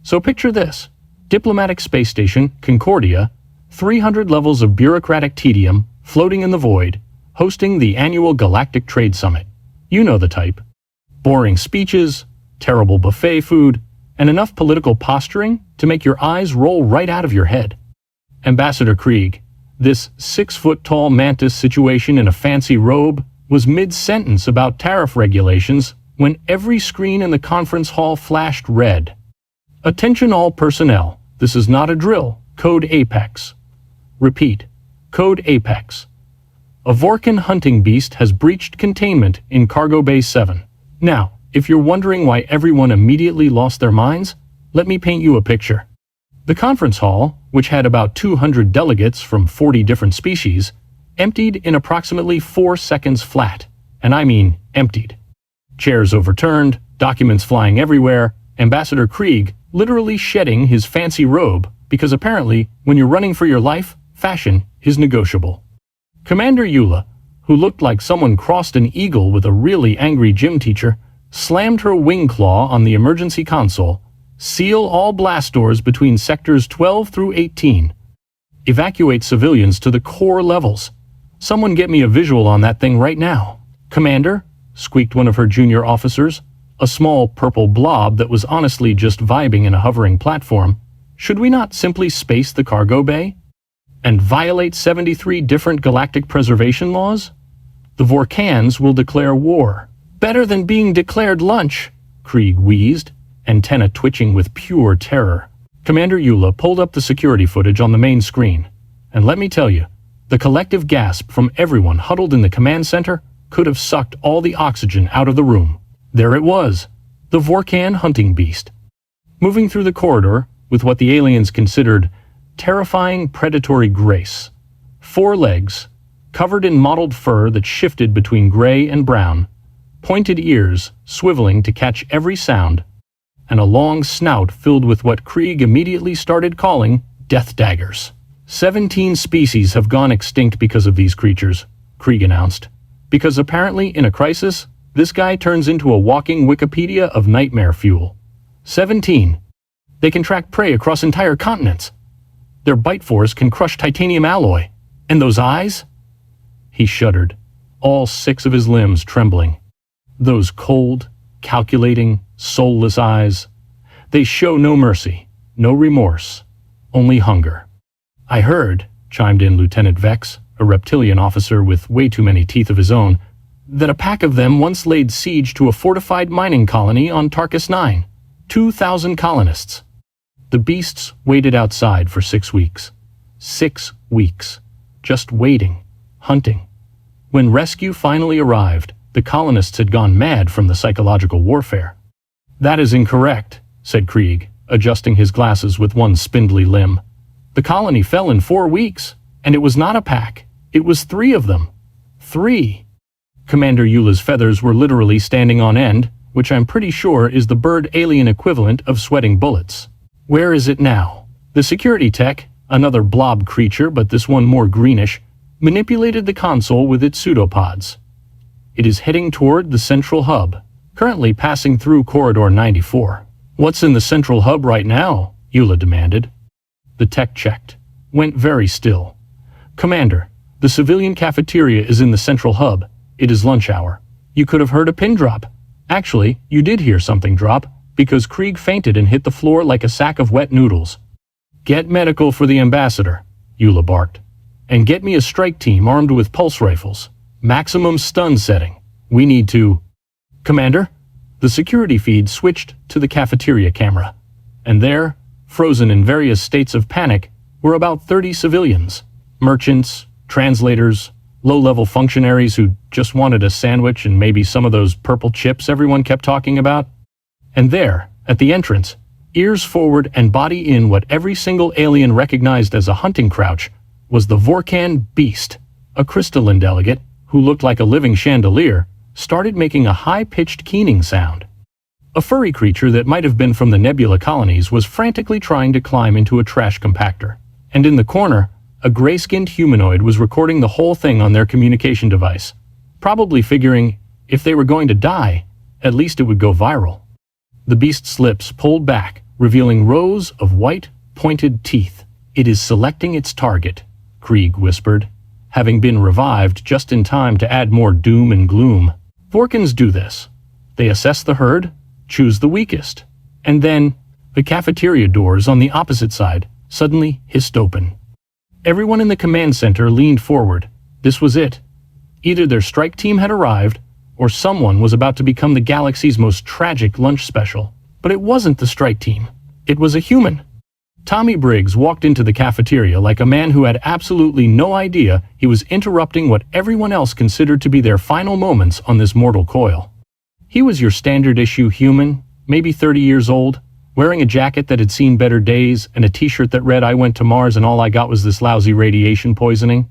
So picture this: diplomatic space station Concordia, 300 levels of bureaucratic tedium floating in the void, hosting the annual Galactic Trade Summit. You know the type. Boring speeches, terrible buffet food, and enough political posturing to make your eyes roll right out of your head. Ambassador Krieg, this 6-foot-tall mantis situation in a fancy robe, was mid-sentence about tariff regulations when every screen in the conference hall flashed red. Attention all personnel, this is not a drill, Code Apex. Repeat, Code Apex. A Vorkan hunting beast has breached containment in Cargo Bay 7. Now, if you're wondering why everyone immediately lost their minds, let me paint you a picture. The conference hall, which had about 200 delegates from 40 different species, emptied in approximately 4 seconds flat, and I mean emptied. Chairs overturned, documents flying everywhere, Ambassador Krieg literally shedding his fancy robe because apparently, when you're running for your life, fashion is negotiable. Commander Eula, who looked like someone crossed an eagle with a really angry gym teacher, slammed her wing claw on the emergency console. Seal all blast doors between sectors 12 through 18. Evacuate civilians to the core levels. Someone get me a visual on that thing right now. Commander, squeaked one of her junior officers, a small purple blob that was honestly just vibing in a hovering platform. Should we not simply space the cargo bay? And violate 73 different galactic preservation laws? The Vorkans will declare war. Better than being declared lunch, Krieg wheezed, antenna twitching with pure terror. Commander Eula pulled up the security footage on the main screen. And let me tell you, the collective gasp from everyone huddled in the command center could have sucked all the oxygen out of the room. There it was, the Vorkan hunting beast. Moving through the corridor with what the aliens considered terrifying predatory grace. 4 legs, covered in mottled fur that shifted between gray and brown, pointed ears swiveling to catch every sound, and a long snout filled with what Krieg immediately started calling death daggers. 17 species have gone extinct because of these creatures, Krieg announced. Because apparently in a crisis, this guy turns into a walking Wikipedia of nightmare fuel. 17. They can track prey across entire continents. Their bite force can crush titanium alloy. And those eyes? He shuddered, all 6 of his limbs trembling. Those cold, calculating, soulless eyes. They show no mercy, no remorse, only hunger. I heard, chimed in Lieutenant Vex, a reptilian officer with way too many teeth of his own, that a pack of them once laid siege to a fortified mining colony on Tarkus 9. 2,000 colonists. The beasts waited outside for 6 weeks. 6 weeks. Just waiting, hunting. When rescue finally arrived, the colonists had gone mad from the psychological warfare. That is incorrect, said Krieg, adjusting his glasses with one spindly limb. The colony fell in 4 weeks, and it was not a pack. It was 3 of them. 3. Commander Eula's feathers were literally standing on end, which I'm pretty sure is the bird alien equivalent of sweating bullets. Where is it now? The security tech, another blob creature but this one more greenish, manipulated the console with its pseudopods. It is heading toward the central hub, currently passing through Corridor 94. What's in the central hub right now? Eula demanded. The tech checked, went very still. Commander, the civilian cafeteria is in the central hub. It is lunch hour. You could have heard a pin drop. Actually, you did hear something drop, because Krieg fainted and hit the floor like a sack of wet noodles. Get medical for the ambassador, Eula barked. And get me a strike team armed with pulse rifles. Maximum stun setting. We need to... Commander? The security feed switched to the cafeteria camera. And there, frozen in various states of panic, were about 30 civilians. Merchants, translators, low-level functionaries who just wanted a sandwich and maybe some of those purple chips everyone kept talking about. And there, at the entrance, ears forward and body in what every single alien recognized as a hunting crouch, was the Vorkan beast, a crystalline delegate who looked like a living chandelier, started making a high-pitched keening sound. A furry creature that might have been from the Nebula colonies was frantically trying to climb into a trash compactor. And in the corner, a gray-skinned humanoid was recording the whole thing on their communication device, probably figuring, if they were going to die, at least it would go viral. The beast's lips pulled back, revealing rows of white, pointed teeth. "It is selecting its target," Krieg whispered, having been revived just in time to add more doom and gloom. Vorkans do this. They assess the herd, choose the weakest, and then the cafeteria doors on the opposite side suddenly hissed open. Everyone in the command center leaned forward. This was it. Either their strike team had arrived, or someone was about to become the galaxy's most tragic lunch special. But it wasn't the strike team. It was a human. Tommy Briggs walked into the cafeteria like a man who had absolutely no idea he was interrupting what everyone else considered to be their final moments on this mortal coil. He was your standard-issue human, maybe 30 years old, wearing a jacket that had seen better days and a t-shirt that read, "I went to Mars and all I got was this lousy radiation poisoning."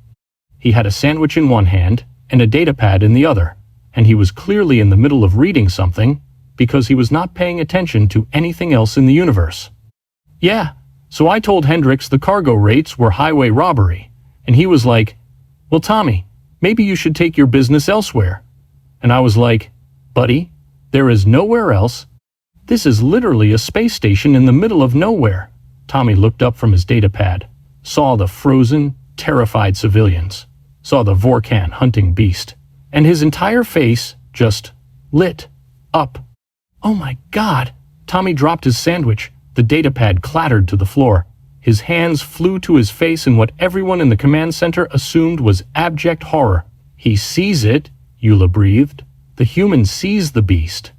He had a sandwich in one hand and a datapad in the other, and he was clearly in the middle of reading something because he was not paying attention to anything else in the universe. "Yeah, so I told Hendricks the cargo rates were highway robbery, and he was like, 'Well, Tommy, maybe you should take your business elsewhere.' And I was like, 'Buddy, there is nowhere else. This is literally a space station in the middle of nowhere.'" Tommy looked up from his datapad, saw the frozen, terrified civilians, saw the Vorkan hunting beast, and his entire face just lit up. "Oh my God!" Tommy dropped his sandwich. The datapad clattered to the floor. His hands flew to his face in what everyone in the command center assumed was abject horror. "He sees it," Eula breathed. "The human sees the beast."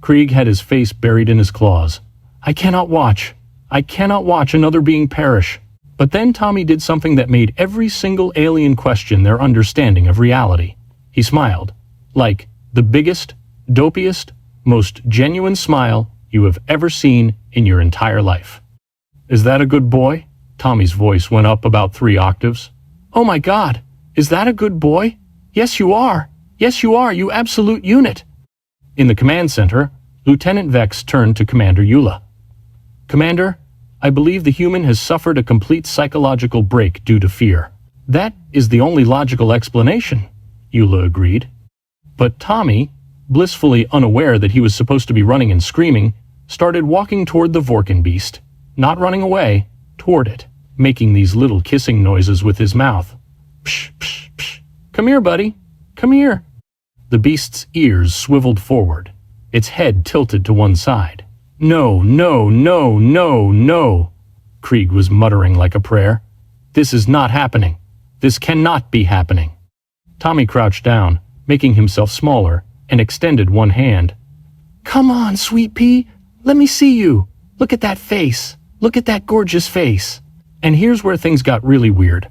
Krieg had his face buried in his claws. I cannot watch another being perish." But then Tommy did something that made every single alien question their understanding of reality. He smiled, like the biggest, dopiest, most genuine smile you have ever seen in your entire life. "Is that a good boy?" Tommy's voice went up about 3 octaves. "Oh my God, is that a good boy? Yes, you are. Yes, you are, you absolute unit." In the command center, Lieutenant Vex turned to Commander Eula. "Commander, I believe the human has suffered a complete psychological break due to fear." "That is the only logical explanation," Eula agreed. But Tommy, blissfully unaware that he was supposed to be running and screaming, started walking toward the Vorkan beast, not running away, toward it, making these little kissing noises with his mouth. "Psh, psh, psh. Come here, buddy. Come here." The beast's ears swiveled forward, its head tilted to one side. "No, no, no, no, no," Krieg was muttering like a prayer. "This is not happening. This cannot be happening." Tommy crouched down, making himself smaller, and extended one hand. "Come on, sweet pea. Let me see you. Look at that face. Look at that gorgeous face." And here's where things got really weird.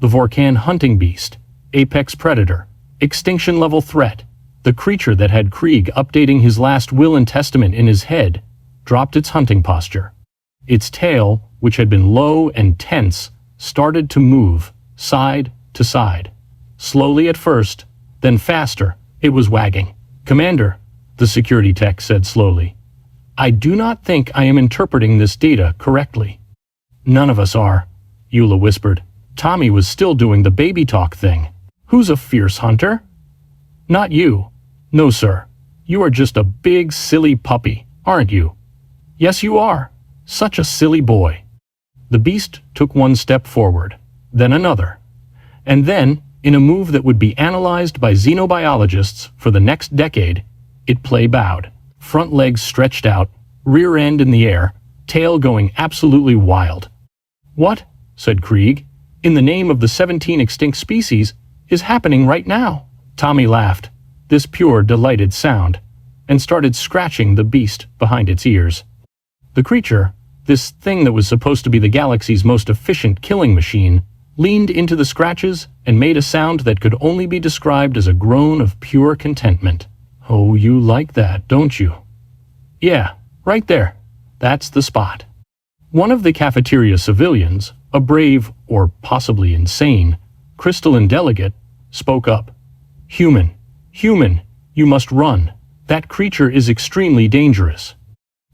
The Vorkan hunting beast, apex predator, extinction-level threat, the creature that had Krieg updating his last will and testament in his head, dropped its hunting posture. Its tail, which had been low and tense, started to move, side to side. Slowly at first, then faster, it was wagging. "Commander," the security tech said slowly, "I do not think I am interpreting this data correctly." "None of us are," Eula whispered. Tommy was still doing the baby talk thing. "Who's a fierce hunter?" "Not you. No, sir. You are just a big, silly puppy, aren't you?" "Yes, you are. Such a silly boy." The beast took one step forward, then another. And then, in a move that would be analyzed by xenobiologists for the next decade, it play bowed, front legs stretched out, rear end in the air, tail going absolutely wild. "What," said Krieg, "in the name of the 17 extinct species, is happening right now?" Tommy laughed, this pure, delighted sound, and started scratching the beast behind its ears. The creature, this thing that was supposed to be the galaxy's most efficient killing machine, leaned into the scratches and made a sound that could only be described as a groan of pure contentment. "Oh, you like that, don't you?" "Yeah, right there. That's the spot." One of the cafeteria civilians, a brave, or possibly insane, crystalline delegate, spoke up. Human, you must run. That creature is extremely dangerous."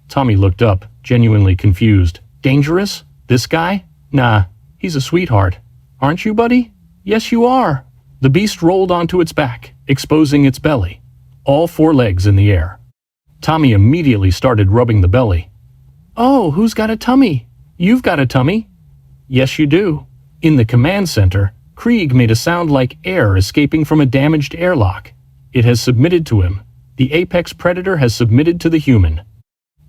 Tommy looked up, genuinely confused. "Dangerous? This guy? Nah, he's a sweetheart. Aren't you, buddy?" "Yes, you are." The beast rolled onto its back, exposing its belly, all 4 legs in the air. Tommy immediately started rubbing the belly. Oh, who's got a tummy? You've got a tummy? Yes, you do. In the command center, Krieg made a sound like air escaping from a damaged airlock. It has submitted to him. The apex predator has submitted to the human.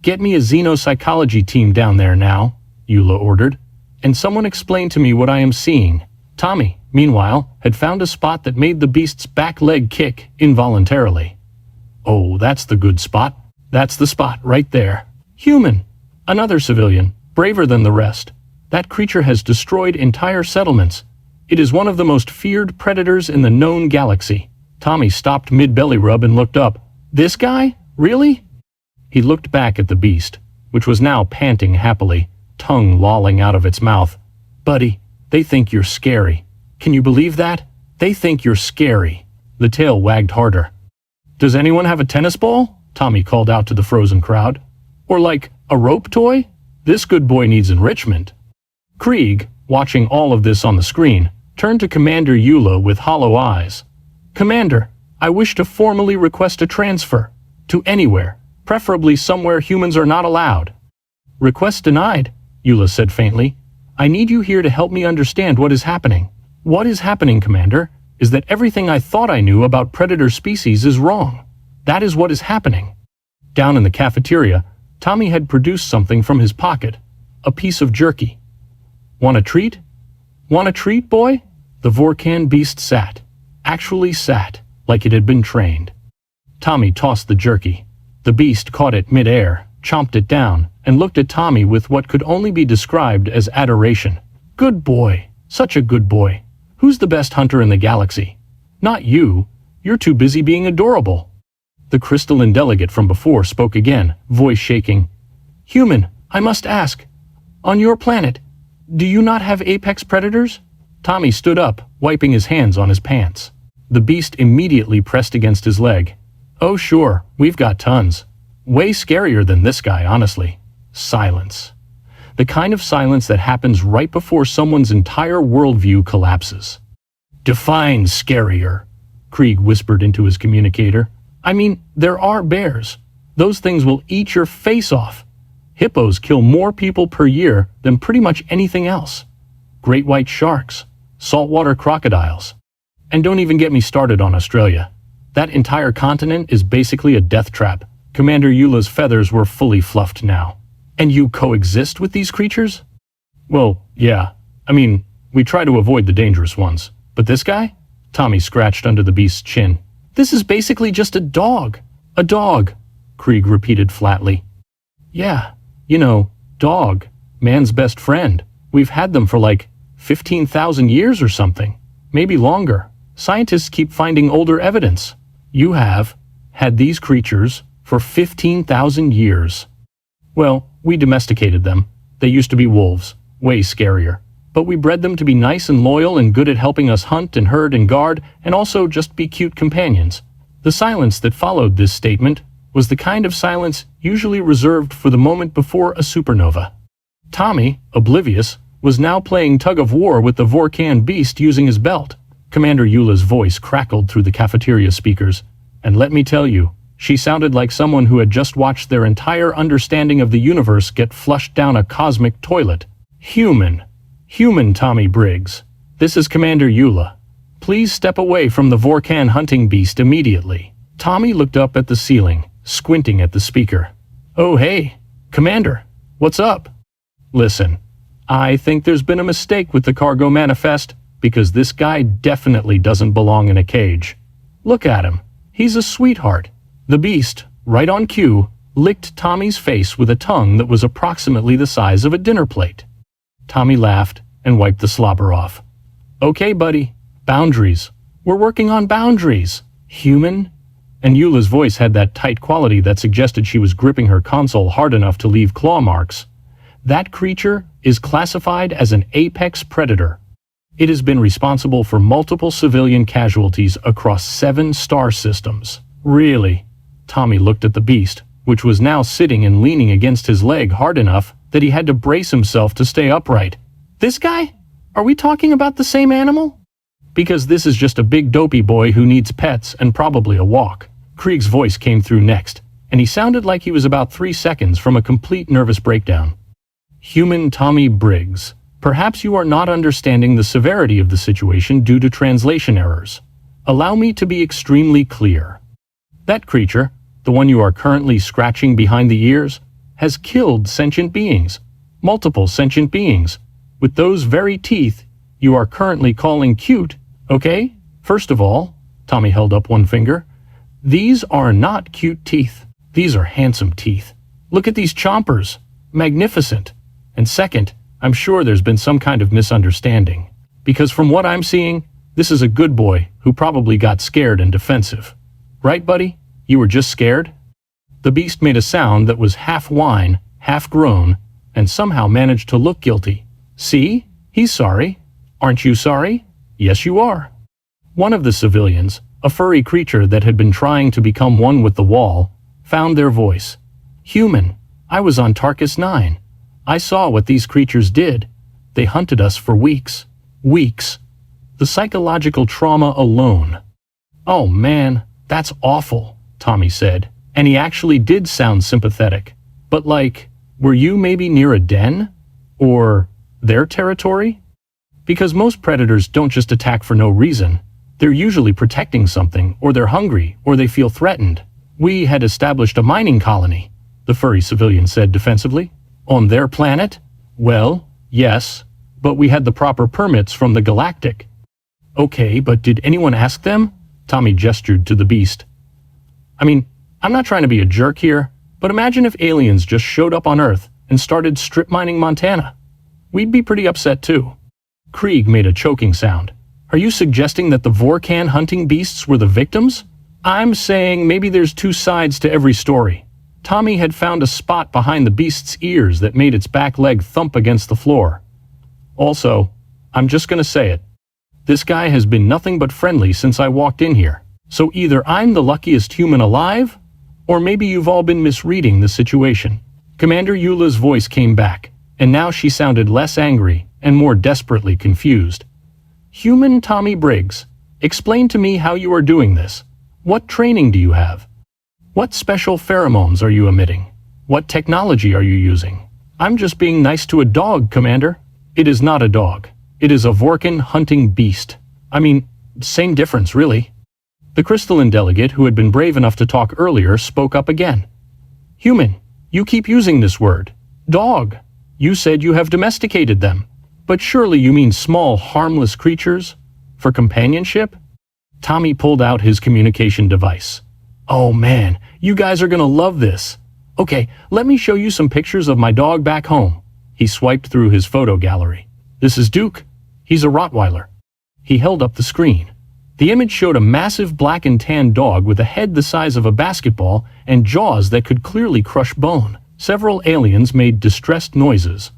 Get me a xenopsychology team down there now, Eula ordered, and someone explain to me what I am seeing. Tommy, meanwhile, had found a spot that made the beast's back leg kick involuntarily. Oh, that's the good spot. That's the spot right there. Human. Another civilian, braver than the rest. That creature has destroyed entire settlements. It is one of the most feared predators in the known galaxy. Tommy stopped mid-belly rub and looked up. This guy? Really? He looked back at the beast, which was now panting happily, tongue lolling out of its mouth. Buddy, they think you're scary. Can you believe that? They think you're scary. The tail wagged harder. Does anyone have a tennis ball? Tommy called out to the frozen crowd. Or like a rope toy? This good boy needs enrichment. Krieg, watching all of this on the screen, turned to Commander Eula with hollow eyes. Commander, I wish to formally request a transfer. To anywhere, preferably somewhere humans are not allowed. Request denied, Eula said faintly. I need you here to help me understand what is happening. What is happening, Commander, is that everything I thought I knew about predator species is wrong. That is what is happening. Down in the cafeteria, Tommy had produced something from his pocket, a piece of jerky. Want a treat? Want a treat, boy? The Vorkan beast sat, actually sat, like it had been trained. Tommy tossed the jerky. The beast caught it mid-air, chomped it down, and looked at Tommy with what could only be described as adoration. Good boy, such a good boy. Who's the best hunter in the galaxy? Not you. You're too busy being adorable. The crystalline delegate from before spoke again, voice shaking. Human, I must ask. On your planet, do you not have apex predators? Tommy stood up, wiping his hands on his pants. The beast immediately pressed against his leg. Oh sure, we've got tons. Way scarier than this guy, honestly. Silence. The kind of silence that happens right before someone's entire worldview collapses. Define scarier, Krieg whispered into his communicator. I mean, there are bears. Those things will eat your face off. Hippos kill more people per year than pretty much anything else. Great white sharks, saltwater crocodiles. And don't even get me started on Australia. That entire continent is basically a death trap. Commander Eula's feathers were fully fluffed now. And you coexist with these creatures? Well, yeah. I mean, we try to avoid the dangerous ones. But this guy? Tommy scratched under the beast's chin. This is basically just a dog. A dog, Krieg repeated flatly. Yeah, you know, dog. Man's best friend. We've had them for like 15,000 years or something. Maybe longer. Scientists keep finding older evidence. You have had these creatures for 15,000 years. Well, we domesticated them. They used to be wolves, way scarier. But we bred them to be nice and loyal and good at helping us hunt and herd and guard and also just be cute companions. The silence that followed this statement was the kind of silence usually reserved for the moment before a supernova. Tommy, oblivious, was now playing tug-of-war with the Vorkan beast using his belt. Commander Eula's voice crackled through the cafeteria speakers, and let me tell you, she sounded like someone who had just watched their entire understanding of the universe get flushed down a cosmic toilet. Human Tommy Briggs. This is Commander Eula. Please step away from the Vorkan hunting beast immediately. Tommy looked up at the ceiling, squinting at the speaker. Oh hey, Commander, what's up? Listen, I think there's been a mistake with the cargo manifest, because this guy definitely doesn't belong in a cage. Look at him. He's a sweetheart. The beast, right on cue, licked Tommy's face with a tongue that was approximately the size of a dinner plate. Tommy laughed and wiped the slobber off. Okay, buddy. Boundaries. We're working on boundaries. Human? And Eula's voice had that tight quality that suggested she was gripping her console hard enough to leave claw marks. That creature is classified as an apex predator. It has been responsible for multiple civilian casualties across 7 star systems. Really? Tommy looked at the beast, which was now sitting and leaning against his leg hard enough that he had to brace himself to stay upright. This guy? Are we talking about the same animal? Because this is just a big dopey boy who needs pets and probably a walk. Krieg's voice came through next, and he sounded like he was about 3 seconds from a complete nervous breakdown. Human Tommy Briggs, perhaps you are not understanding the severity of the situation due to translation errors. Allow me to be extremely clear. That creature, the one you are currently scratching behind the ears, has killed sentient beings, multiple sentient beings, with those very teeth you are currently calling cute, okay? First of all, Tommy held up one finger, these are not cute teeth. These are handsome teeth. Look at these chompers. Magnificent. And second, I'm sure there's been some kind of misunderstanding. Because from what I'm seeing, this is a good boy who probably got scared and defensive. Right, buddy? You were just scared? The beast made a sound that was half whine, half groan, and somehow managed to look guilty. See? He's sorry. Aren't you sorry? Yes, you are. One of the civilians, a furry creature that had been trying to become one with the wall, found their voice. Human, I was on Tarkus 9. I saw what these creatures did. They hunted us for weeks. Weeks. The psychological trauma alone. Oh man, that's awful, Tommy said. And he actually did sound sympathetic. But like, were you maybe near a den? Or their territory? Because most predators don't just attack for no reason. They're usually protecting something, or they're hungry, or they feel threatened. We had established a mining colony, the furry civilian said defensively. On their planet? Well, yes, but we had the proper permits from the Galactic. Okay, but did anyone ask them? Tommy gestured to the beast. I mean, I'm not trying to be a jerk here, but imagine if aliens just showed up on Earth and started strip mining Montana. We'd be pretty upset too. Krieg made a choking sound. Are you suggesting that the Vorkan hunting beasts were the victims? I'm saying maybe there's two sides to every story. Tommy had found a spot behind the beast's ears that made its back leg thump against the floor. Also, I'm just gonna say it. This guy has been nothing but friendly since I walked in here. So either I'm the luckiest human alive, or maybe you've all been misreading the situation. Commander Eula's voice came back, and now she sounded less angry and more desperately confused. Human Tommy Briggs, explain to me how you are doing this. What training do you have? What special pheromones are you emitting? What technology are you using? I'm just being nice to a dog, Commander. It is not a dog. It is a Vorkan hunting beast. I mean, same difference, really. The crystalline delegate who had been brave enough to talk earlier spoke up again. Human, you keep using this word. Dog. You said you have domesticated them. But surely you mean small, harmless creatures? For companionship? Tommy pulled out his communication device. Oh man, you guys are gonna love this. Okay, let me show you some pictures of my dog back home. He swiped through his photo gallery. This is Duke. He's a Rottweiler. He held up the screen. The image showed a massive black and tan dog with a head the size of a basketball and jaws that could clearly crush bone. Several aliens made distressed noises.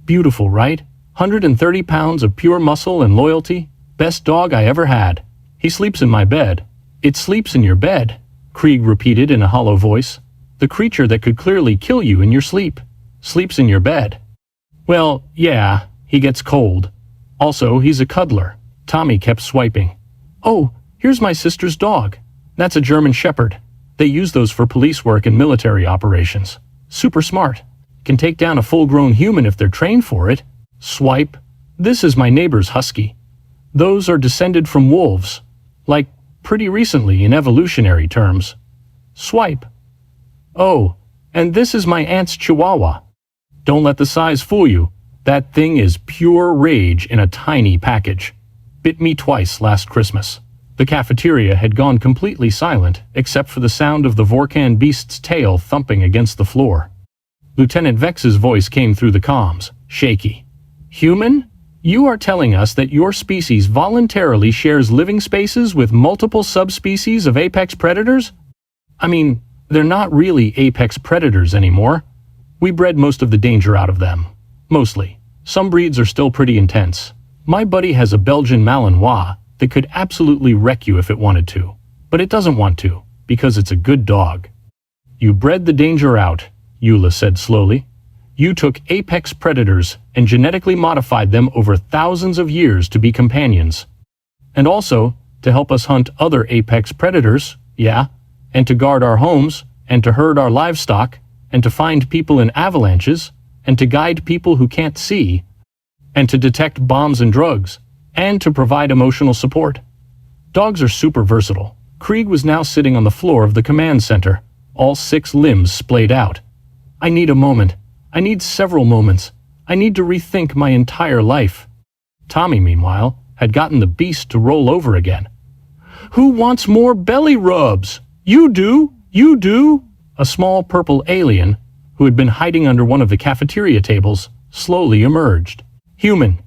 Beautiful, right? 130 pounds of pure muscle and loyalty. Best dog I ever had. He sleeps in my bed. It sleeps in your bed, Krieg repeated in a hollow voice. The creature that could clearly kill you in your sleep. Sleeps in your bed. Well, yeah, he gets cold. Also, he's a cuddler. Tommy kept swiping. Oh, here's my sister's dog. That's a German Shepherd. They use those for police work and military operations. Super smart. Can take down a full-grown human if they're trained for it. Swipe. This is my neighbor's husky. Those are descended from wolves. Like, pretty recently in evolutionary terms. Swipe. Oh, and this is my aunt's Chihuahua. Don't let the size fool you. That thing is pure rage in a tiny package. Bit me twice last Christmas. The cafeteria had gone completely silent, except for the sound of the Vorkan beast's tail thumping against the floor. Lieutenant Vex's voice came through the comms, shaky. Human? You are telling us that your species voluntarily shares living spaces with multiple subspecies of apex predators? I mean, they're not really apex predators anymore. We bred most of the danger out of them. Mostly. Some breeds are still pretty intense. My buddy has a Belgian Malinois that could absolutely wreck you if it wanted to. But it doesn't want to, because it's a good dog. You bred the danger out, Eula said slowly. You took apex predators and genetically modified them over thousands of years to be companions. And also, to help us hunt other apex predators, yeah, and to guard our homes and to herd our livestock, and to find people in avalanches, and to guide people who can't see, and to detect bombs and drugs, and to provide emotional support. Dogs are super versatile. Krieg was now sitting on the floor of the command center, all 6 limbs splayed out. I need a moment. I need several moments. I need to rethink my entire life. Tommy, meanwhile, had gotten the beast to roll over again. Who wants more belly rubs? You do! You do! A small purple alien, who had been hiding under one of the cafeteria tables, slowly emerged. Human,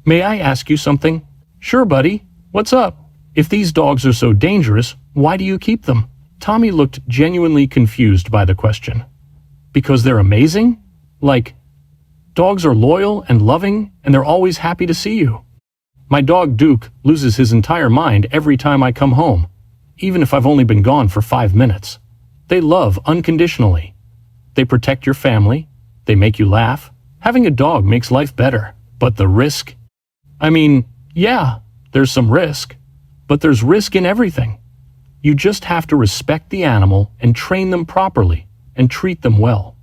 may I ask you something? Sure, buddy. What's up? If these dogs are so dangerous, why do you keep them? Tommy looked genuinely confused by the question. Because they're amazing? Like, dogs are loyal and loving, and they're always happy to see you. My dog Duke loses his entire mind every time I come home, even if I've only been gone for 5 minutes. They love unconditionally. They protect your family. They make you laugh. Having a dog makes life better. But the risk? I mean, yeah, there's some risk. But there's risk in everything. You just have to respect the animal and train them properly and treat them well.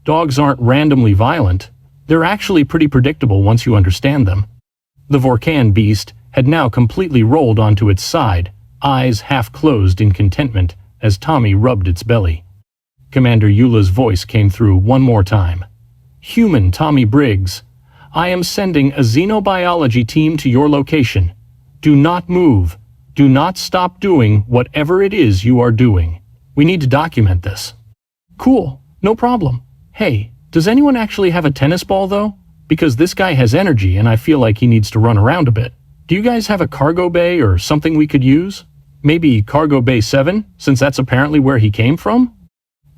Dogs aren't randomly violent. They're actually pretty predictable once you understand them. The Vorkan beast had now completely rolled onto its side, eyes half closed in contentment as Tommy rubbed its belly. Commander Eula's voice came through one more time. Human Tommy Briggs, I am sending a xenobiology team to your location. Do not move. Do not stop doing whatever it is you are doing. We need to document this. Cool, no problem. Hey, does anyone actually have a tennis ball though? Because this guy has energy and I feel like he needs to run around a bit. Do you guys have a cargo bay or something we could use? Maybe cargo bay 7, since that's apparently where he came from?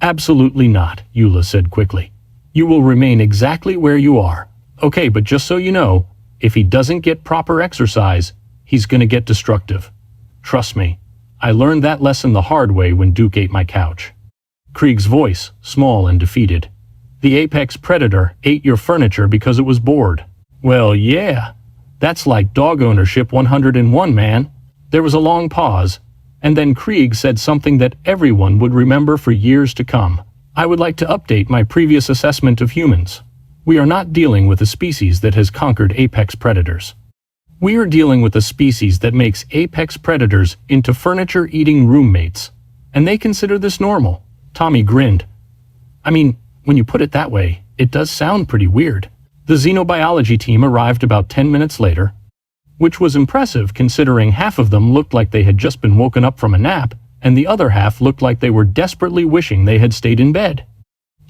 Absolutely not, Eula said quickly. You will remain exactly where you are. Okay, but just so you know, if he doesn't get proper exercise, he's gonna get destructive. Trust me, I learned that lesson the hard way when Duke ate my couch. Krieg's voice, small and defeated. The apex predator ate your furniture because it was bored. Well, yeah. That's like dog ownership 101, man. There was a long pause, and then Krieg said something that everyone would remember for years to come. I would like to update my previous assessment of humans. We are not dealing with a species that has conquered apex predators. We are dealing with a species that makes apex predators into furniture-eating roommates, and they consider this normal. Tommy grinned. I mean, when you put it that way, it does sound pretty weird. The xenobiology team arrived about 10 minutes later, which was impressive considering half of them looked like they had just been woken up from a nap, and the other half looked like they were desperately wishing they had stayed in bed.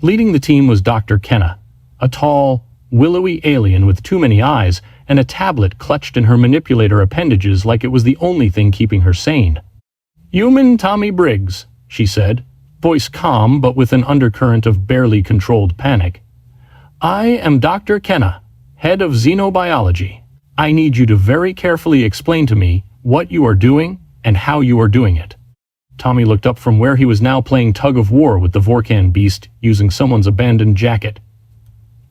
Leading the team was Dr. Kenna, a tall, willowy alien with too many eyes and a tablet clutched in her manipulator appendages like it was the only thing keeping her sane. Human Tommy Briggs, she said, voice calm but with an undercurrent of barely controlled panic. I am Dr. Kenna, head of xenobiology. I need you to very carefully explain to me what you are doing and how you are doing it. Tommy looked up from where he was now playing tug of war with the Vorkan beast using someone's abandoned jacket.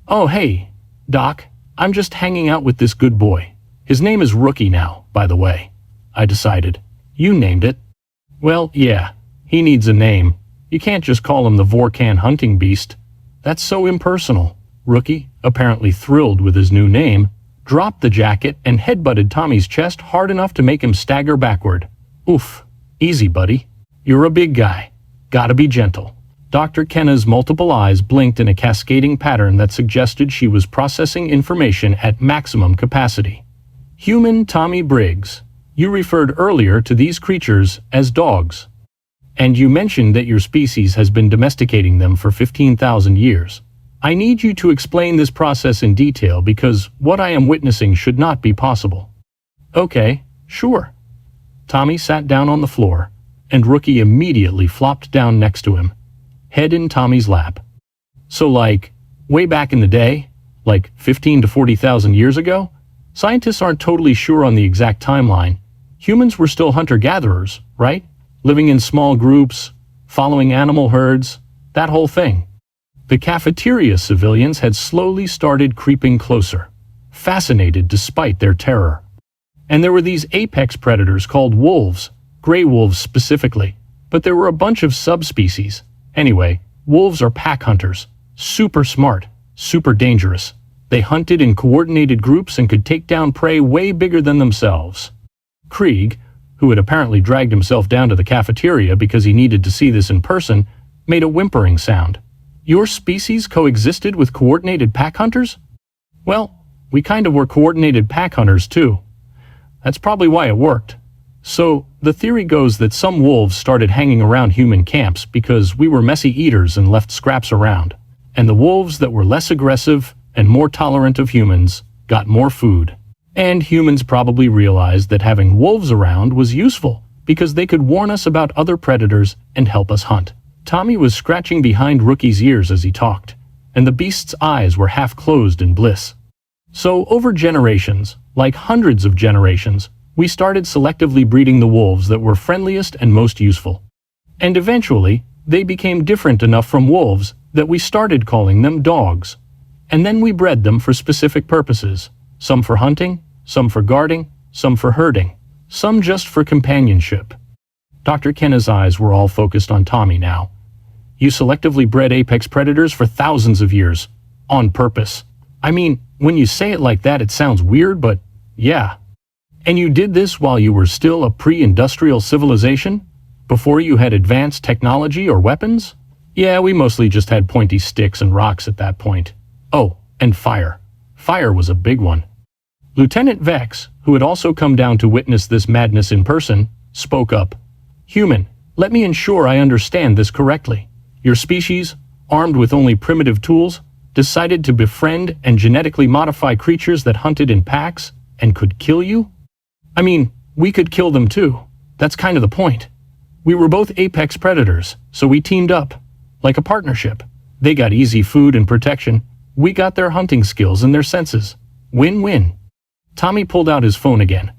Oh hey, Doc, I'm just hanging out with this good boy. His name is Rookie now, by the way. I decided. You named it. Well, yeah, he needs a name. You can't just call him the Vorkan hunting beast. That's so impersonal. Rookie, apparently thrilled with his new name, dropped the jacket and headbutted Tommy's chest hard enough to make him stagger backward. Oof. Easy, buddy. You're a big guy. Gotta be gentle. Dr. Kenna's multiple eyes blinked in a cascading pattern that suggested she was processing information at maximum capacity. Human Tommy Briggs, you referred earlier to these creatures as dogs. And you mentioned that your species has been domesticating them for 15,000 years. I need you to explain this process in detail because what I am witnessing should not be possible. Okay, sure. Tommy sat down on the floor, and Rookie immediately flopped down next to him, head in Tommy's lap. So like, way back in the day, like 15 to 40,000 years ago, scientists aren't totally sure on the exact timeline. Humans were still hunter-gatherers, right? Living in small groups, following animal herds, that whole thing. The cafeteria civilians had slowly started creeping closer, fascinated despite their terror. And there were these apex predators called wolves, gray wolves specifically, but there were a bunch of subspecies, Anyway, wolves are pack hunters. Super smart, super dangerous. They hunted in coordinated groups and could take down prey way bigger than themselves. Krieg, who had apparently dragged himself down to the cafeteria because he needed to see this in person, made a whimpering sound. Your species coexisted with coordinated pack hunters? Well, we kind of were coordinated pack hunters too. That's probably why it worked. So, the theory goes that some wolves started hanging around human camps because we were messy eaters and left scraps around. And the wolves that were less aggressive and more tolerant of humans got more food. And humans probably realized that having wolves around was useful because they could warn us about other predators and help us hunt. Tommy was scratching behind Rookie's ears as he talked, and the beast's eyes were half closed in bliss. So over generations, like hundreds of generations, we started selectively breeding the wolves that were friendliest and most useful. And eventually, they became different enough from wolves that we started calling them dogs. And then we bred them for specific purposes, some for hunting, some for guarding, some for herding, some just for companionship. Dr. Kenna's eyes were all focused on Tommy now. You selectively bred apex predators for thousands of years, on purpose. I mean, when you say it like that, it sounds weird, but yeah. And you did this while you were still a pre-industrial civilization? Before you had advanced technology or weapons? Yeah, we mostly just had pointy sticks and rocks at that point. Oh, and fire. Fire was a big one. Lieutenant Vex, who had also come down to witness this madness in person, spoke up. Human, let me ensure I understand this correctly. Your species, armed with only primitive tools, decided to befriend and genetically modify creatures that hunted in packs and could kill you? I mean, we could kill them too. That's kind of the point. We were both apex predators, so we teamed up, like a partnership. They got easy food and protection. We got their hunting skills and their senses. Win-win. Tommy pulled out his phone again.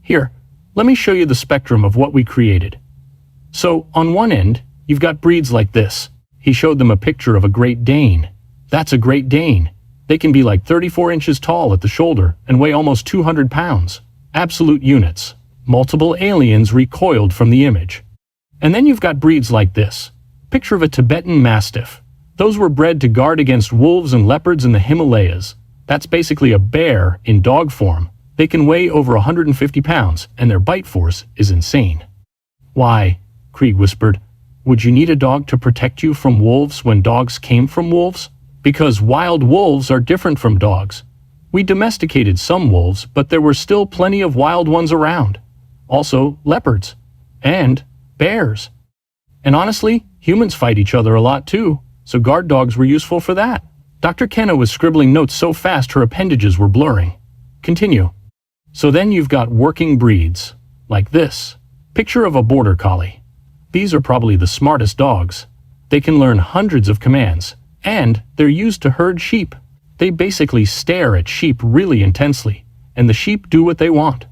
Here, let me show you the spectrum of what we created. So, on one end, you've got breeds like this. He showed them a picture of a Great Dane. That's a Great Dane. They can be like 34 inches tall at the shoulder and weigh almost 200 pounds. Absolute units. Multiple aliens recoiled from the image. And then you've got breeds like this. Picture of a Tibetan Mastiff. Those were bred to guard against wolves and leopards in the Himalayas. That's basically a bear in dog form. They can weigh over 150 pounds, and their bite force is insane. Why, Krieg whispered, would you need a dog to protect you from wolves when dogs came from wolves? Because wild wolves are different from dogs. We domesticated some wolves, but there were still plenty of wild ones around. Also, leopards. And bears. And honestly, humans fight each other a lot too, so guard dogs were useful for that. Dr. Kenna was scribbling notes so fast her appendages were blurring. Continue. So then you've got working breeds, like this. Picture of a border collie. These are probably the smartest dogs. They can learn hundreds of commands, and they're used to herd sheep. They basically stare at sheep really intensely, and the sheep do what they want.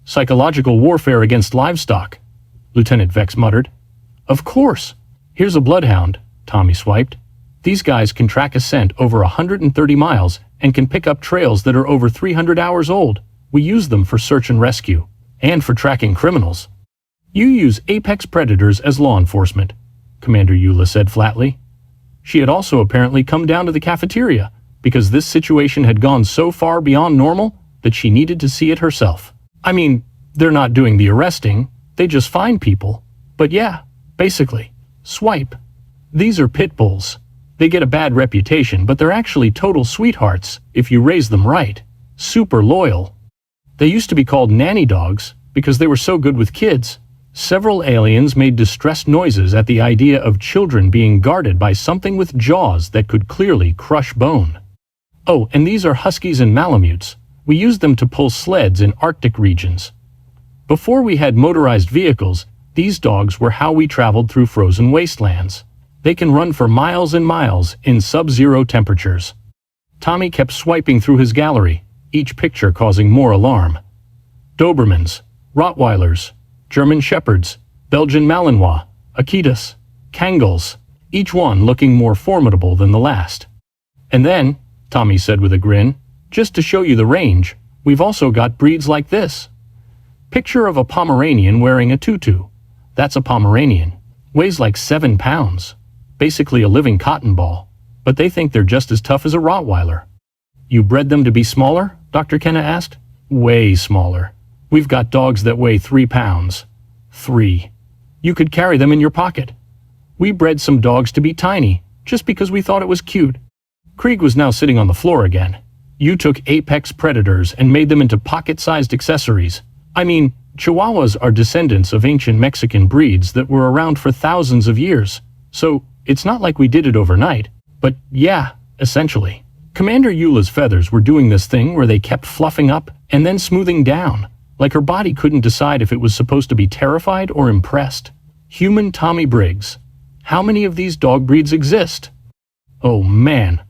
Psychological warfare against livestock, Lieutenant Vex muttered. Of course. Here's a bloodhound, Tommy swiped. These guys can track a scent over 130 miles and can pick up trails that are over 300 hours old. We use them for search and rescue, and for tracking criminals. You use apex predators as law enforcement, Commander Eula said flatly. She had also apparently come down to the cafeteria, because this situation had gone so far beyond normal that she needed to see it herself. I mean, they're not doing the arresting, they just find people. But yeah, basically, swipe. These are pit bulls. They get a bad reputation, but they're actually total sweethearts if you raise them right. Super loyal. They used to be called nanny dogs because they were so good with kids. Several aliens made distressed noises at the idea of children being guarded by something with jaws that could clearly crush bone. Oh, and these are huskies and malamutes. We used them to pull sleds in Arctic regions. Before we had motorized vehicles, these dogs were how we traveled through frozen wastelands. They can run for miles and miles in sub-zero temperatures. Tommy kept swiping through his gallery, each picture causing more alarm. Dobermans, Rottweilers, German Shepherds, Belgian Malinois, Akitas, Kangals, each one looking more formidable than the last. And then, Tommy said with a grin, just to show you the range, we've also got breeds like this. Picture of a Pomeranian wearing a tutu. That's a Pomeranian. Weighs like 7 pounds. basically a living cotton ball, but they think they're just as tough as a Rottweiler. You bred them to be smaller? Dr. Kenna asked. Way smaller. We've got dogs that weigh 3 pounds. 3. You could carry them in your pocket. We bred some dogs to be tiny, just because we thought it was cute. Krieg was now sitting on the floor again. You took apex predators and made them into pocket-sized accessories. I mean, Chihuahuas are descendants of ancient Mexican breeds that were around for thousands of years. So, it's not like we did it overnight. But yeah, essentially. Commander Eula's feathers were doing this thing where they kept fluffing up and then smoothing down, like her body couldn't decide if it was supposed to be terrified or impressed. Human Tommy Briggs. How many of these dog breeds exist? Oh man.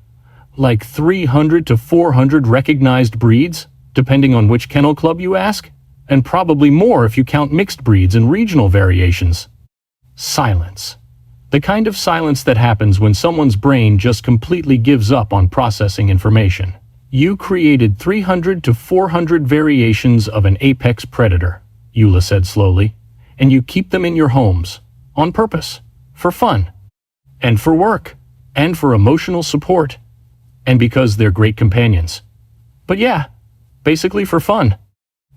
Like 300 to 400 recognized breeds, depending on which kennel club you ask, and probably more if you count mixed breeds and regional variations. Silence. The kind of silence that happens when someone's brain just completely gives up on processing information. You created 300 to 400 variations of an apex predator, Eula said slowly, and you keep them in your homes, on purpose, for fun, and for work, and for emotional support, and because they're great companions. But yeah, basically for fun.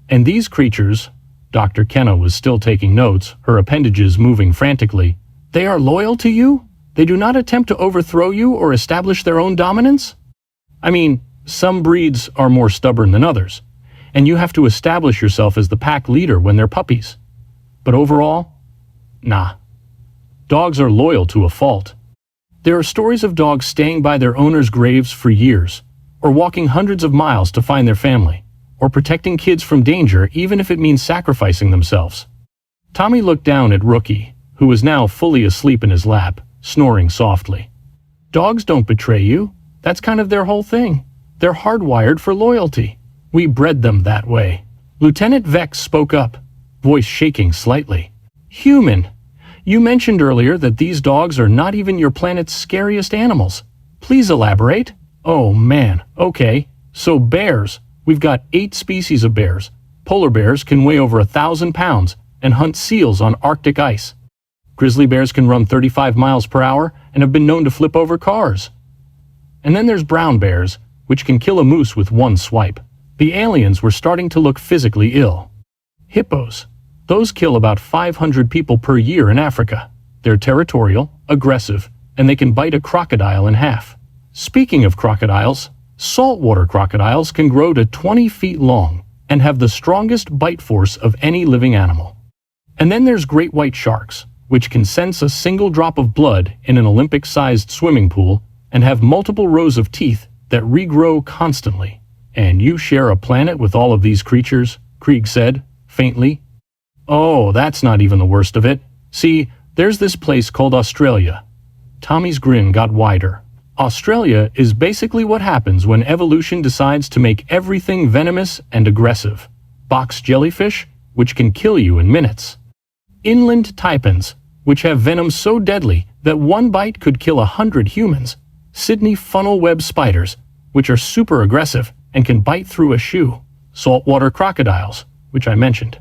And these creatures, Dr. Kenna was still taking notes, her appendages moving frantically, they are loyal to you? They do not attempt to overthrow you or establish their own dominance? I mean, some breeds are more stubborn than others, and you have to establish yourself as the pack leader when they're puppies. But overall, nah. Dogs are loyal to a fault. There are stories of dogs staying by their owners' graves for years, or walking hundreds of miles to find their family, or protecting kids from danger even if it means sacrificing themselves. Tommy looked down at Rookie, who was now fully asleep in his lap, snoring softly. Dogs don't betray you. That's kind of their whole thing. They're hardwired for loyalty. We bred them that way. Lieutenant Vex spoke up, voice shaking slightly. Human. You mentioned earlier that these dogs are not even your planet's scariest animals. Please elaborate. Oh man, okay. So bears. We've got 8 species of bears. Polar bears can weigh over 1,000 pounds and hunt seals on Arctic ice. Grizzly bears can run 35 miles per hour and have been known to flip over cars. And then there's brown bears, which can kill a moose with one swipe. The aliens were starting to look physically ill. Hippos. Those kill about 500 people per year in Africa. They're territorial, aggressive, and they can bite a crocodile in half. Speaking of crocodiles, saltwater crocodiles can grow to 20 feet long and have the strongest bite force of any living animal. And then there's great white sharks, which can sense a single drop of blood in an Olympic-sized swimming pool and have multiple rows of teeth that regrow constantly. And you share a planet with all of these creatures, Krieg said, faintly. Oh, that's not even the worst of it. See, there's this place called Australia. Tommy's grin got wider. Australia is basically what happens when evolution decides to make everything venomous and aggressive. Box jellyfish, which can kill you in minutes. Inland taipans, which have venom so deadly that one bite could kill 100 humans. Sydney funnel web spiders, which are super aggressive and can bite through a shoe. Saltwater crocodiles, which I mentioned.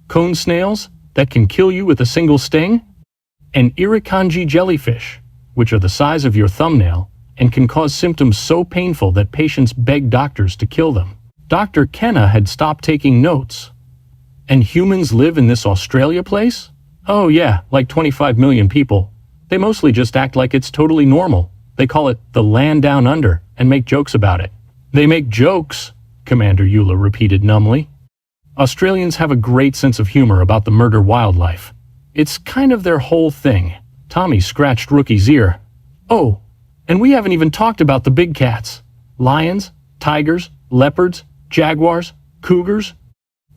Cone snails, that can kill you with a single sting. And irukandji jellyfish, which are the size of your thumbnail and can cause symptoms so painful that patients beg doctors to kill them. Dr. Kenna had stopped taking notes. And humans live in this Australia place? Oh yeah, like 25 million people. They mostly just act like it's totally normal. They call it the land down under and make jokes about it. They make jokes, Commander Eula repeated numbly. Australians have a great sense of humor about the murder wildlife. It's kind of their whole thing. Tommy scratched Rookie's ear. Oh, and we haven't even talked about the big cats. Lions, tigers, leopards, jaguars, cougars.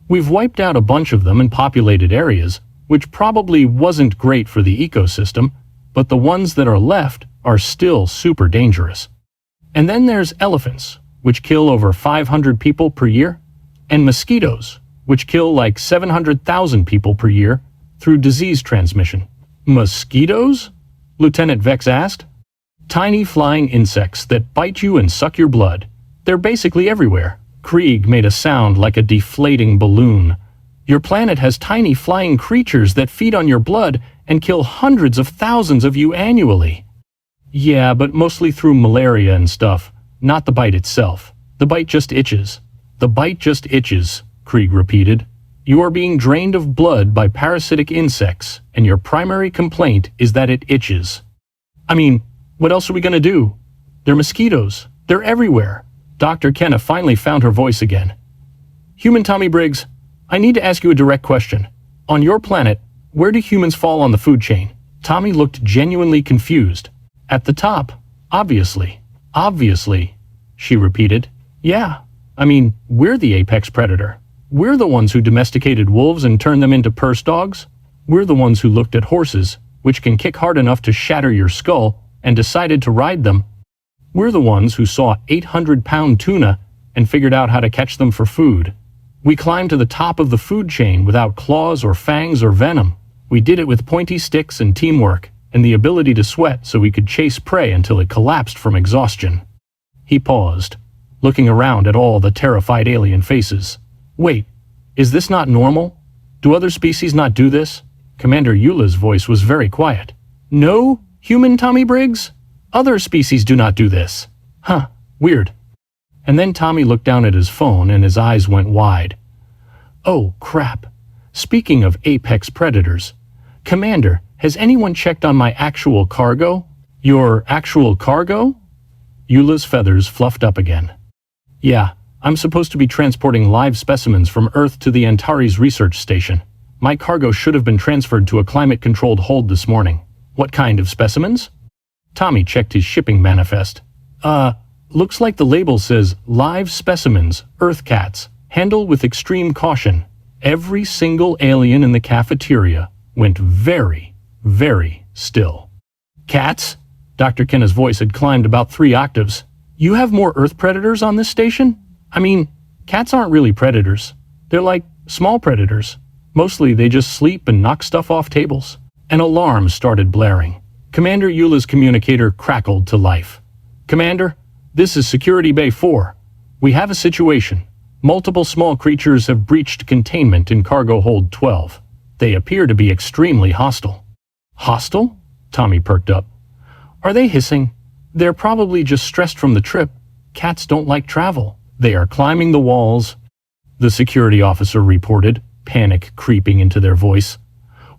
We've wiped out a bunch of them in populated areas, which probably wasn't great for the ecosystem, but the ones that are left are still super dangerous. And then there's elephants, which kill over 500 people per year, and mosquitoes, which kill like 700,000 people per year through disease transmission. Mosquitoes? Lieutenant Vex asked. Tiny flying insects that bite you and suck your blood. They're basically everywhere. Krieg made a sound like a deflating balloon. Your planet has tiny flying creatures that feed on your blood and kill hundreds of thousands of you annually. Yeah, but mostly through malaria and stuff, not the bite itself. The bite just itches. The bite just itches, Krieg repeated. You are being drained of blood by parasitic insects, and your primary complaint is that it itches. I mean, what else are we gonna do? They're mosquitoes. They're everywhere. Dr. Kenna finally found her voice again. Human Tommy Briggs, I need to ask you a direct question. On your planet, where do humans fall on the food chain? Tommy looked genuinely confused. At the top, obviously. Obviously, she repeated. Yeah, I mean, we're the apex predator. We're the ones who domesticated wolves and turned them into purse dogs. We're the ones who looked at horses, which can kick hard enough to shatter your skull, and decided to ride them. We're the ones who saw 800-pound tuna and figured out how to catch them for food. We climbed to the top of the food chain without claws or fangs or venom. We did it with pointy sticks and teamwork, and the ability to sweat so we could chase prey until it collapsed from exhaustion. He paused, looking around at all the terrified alien faces. Wait, is this not normal? Do other species not do this? Commander Eula's voice was very quiet. No, human Tommy Briggs? Other species do not do this. Huh, weird. And then Tommy looked down at his phone and his eyes went wide. Oh, crap. Speaking of apex predators, Commander, has anyone checked on my actual cargo? Your actual cargo? Eula's feathers fluffed up again. Yeah, I'm supposed to be transporting live specimens from Earth to the Antares research station. My cargo should have been transferred to a climate-controlled hold this morning. What kind of specimens? Tommy checked his shipping manifest. Looks like the label says live specimens, Earth cats, handle with extreme caution. Every single alien in the cafeteria went very, very still. Cats? Dr. Kenna's voice had climbed about 3 octaves. You have more Earth predators on this station? I mean, cats aren't really predators. They're like small predators. Mostly they just sleep and knock stuff off tables. An alarm started blaring. Commander Eula's communicator crackled to life. Commander, this is Security Bay 4. We have a situation. Multiple small creatures have breached containment in Cargo Hold 12. They appear to be extremely hostile. Hostile? Tommy perked up. Are they hissing? They're probably just stressed from the trip. Cats don't like travel. They are climbing the walls. The security officer reported, panic creeping into their voice.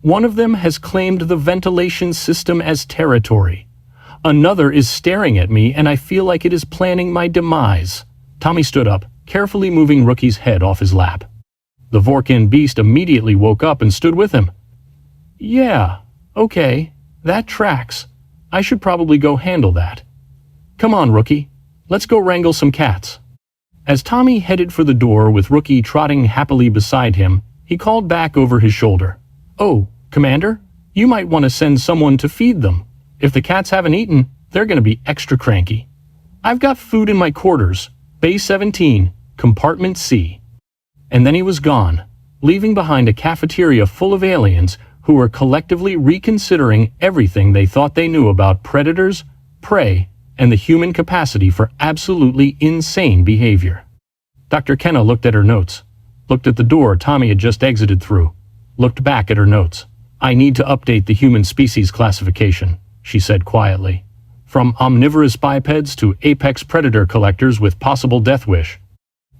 One of them has claimed the ventilation system as territory. Another is staring at me and I feel like it is planning my demise. Tommy stood up, carefully moving Rookie's head off his lap. The Vorkin beast immediately woke up and stood with him. Yeah, okay, that tracks. I should probably go handle that. Come on, Rookie. Let's go wrangle some cats. As Tommy headed for the door with Rookie trotting happily beside him, he called back over his shoulder. Oh, Commander, you might want to send someone to feed them. If the cats haven't eaten, they're going to be extra cranky. I've got food in my quarters, Bay 17, Compartment C. And then he was gone, leaving behind a cafeteria full of aliens who were collectively reconsidering everything they thought they knew about predators, prey, and the human capacity for absolutely insane behavior. Dr. Kenna looked at her notes, looked at the door Tommy had just exited through, looked back at her notes. I need to update the human species classification, she said quietly. From omnivorous bipeds to apex predator collectors with possible death wish.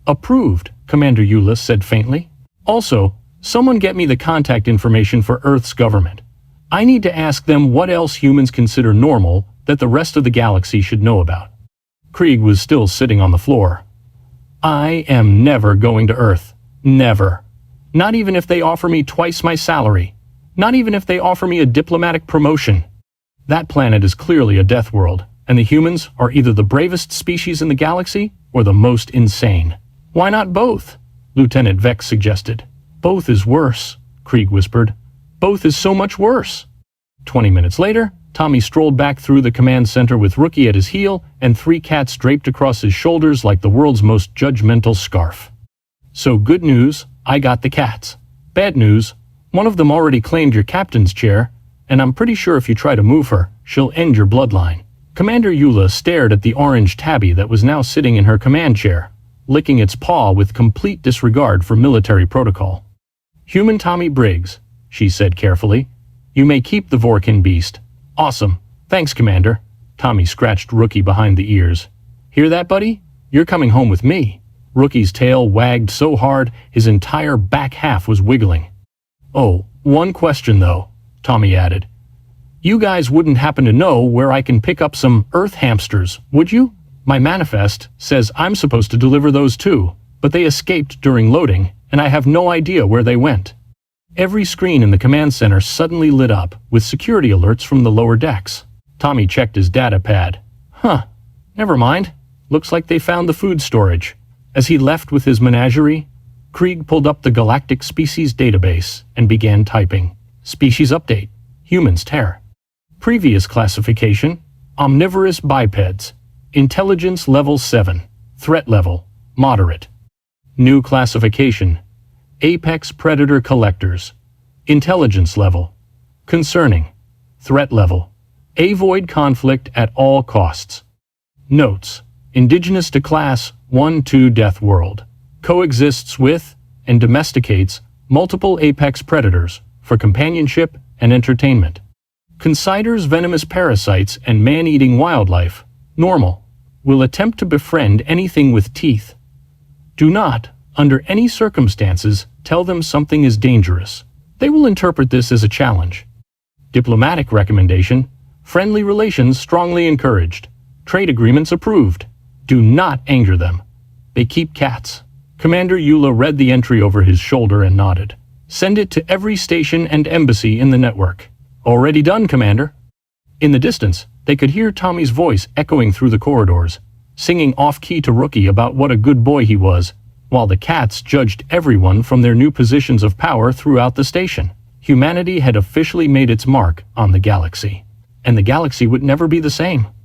Approved, Commander Eula said faintly. Also, someone get me the contact information for Earth's government. I need to ask them what else humans consider normal that the rest of the galaxy should know about. Krieg was still sitting on the floor. I am never going to Earth. Never. Not even if they offer me twice my salary. Not even if they offer me a diplomatic promotion. That planet is clearly a death world, and the humans are either the bravest species in the galaxy or the most insane. Why not both? Lieutenant Vex suggested. Both is worse, Krieg whispered. Both is so much worse. 20 minutes later, Tommy strolled back through the command center with Rookie at his heel and 3 cats draped across his shoulders like the world's most judgmental scarf. So good news, I got the cats. Bad news, one of them already claimed your captain's chair, and I'm pretty sure if you try to move her, she'll end your bloodline. Commander Eula stared at the orange tabby that was now sitting in her command chair, licking its paw with complete disregard for military protocol. Human Tommy Briggs, she said carefully. You may keep the Vorkin beast. Awesome. Thanks, Commander. Tommy scratched Rookie behind the ears. Hear that, buddy? You're coming home with me. Rookie's tail wagged so hard his entire back half was wiggling. Oh, one question though, Tommy added. You guys wouldn't happen to know where I can pick up some Earth hamsters, would you? My manifest says I'm supposed to deliver those too, but they escaped during loading, and I have no idea where they went. Every screen in the command center suddenly lit up with security alerts from the lower decks. Tommy checked his data pad. Huh, never mind. Looks like they found the food storage. As he left with his menagerie, Krieg pulled up the Galactic Species database and began typing. Species update. Humans tear. Previous classification. Omnivorous bipeds. Intelligence level 7. Threat level. Moderate. New classification. Apex predator collectors. Intelligence level. Concerning. Threat level. Avoid conflict at all costs. Notes. Indigenous to Class 1-2 Death World. Coexists with and domesticates multiple apex predators for companionship and entertainment. Considers venomous parasites and man-eating wildlife. Normal. Will attempt to befriend anything with teeth. Do not, under any circumstances, tell them something is dangerous. They will interpret this as a challenge. Diplomatic recommendation. Friendly relations strongly encouraged. Trade agreements approved. Do not anger them. They keep cats. Commander Eula read the entry over his shoulder and nodded. Send it to every station and embassy in the network. Already done, Commander. In the distance, they could hear Tommy's voice echoing through the corridors, singing off-key to Rookie about what a good boy he was, while the cats judged everyone from their new positions of power throughout the station. Humanity had officially made its mark on the galaxy, and the galaxy would never be the same.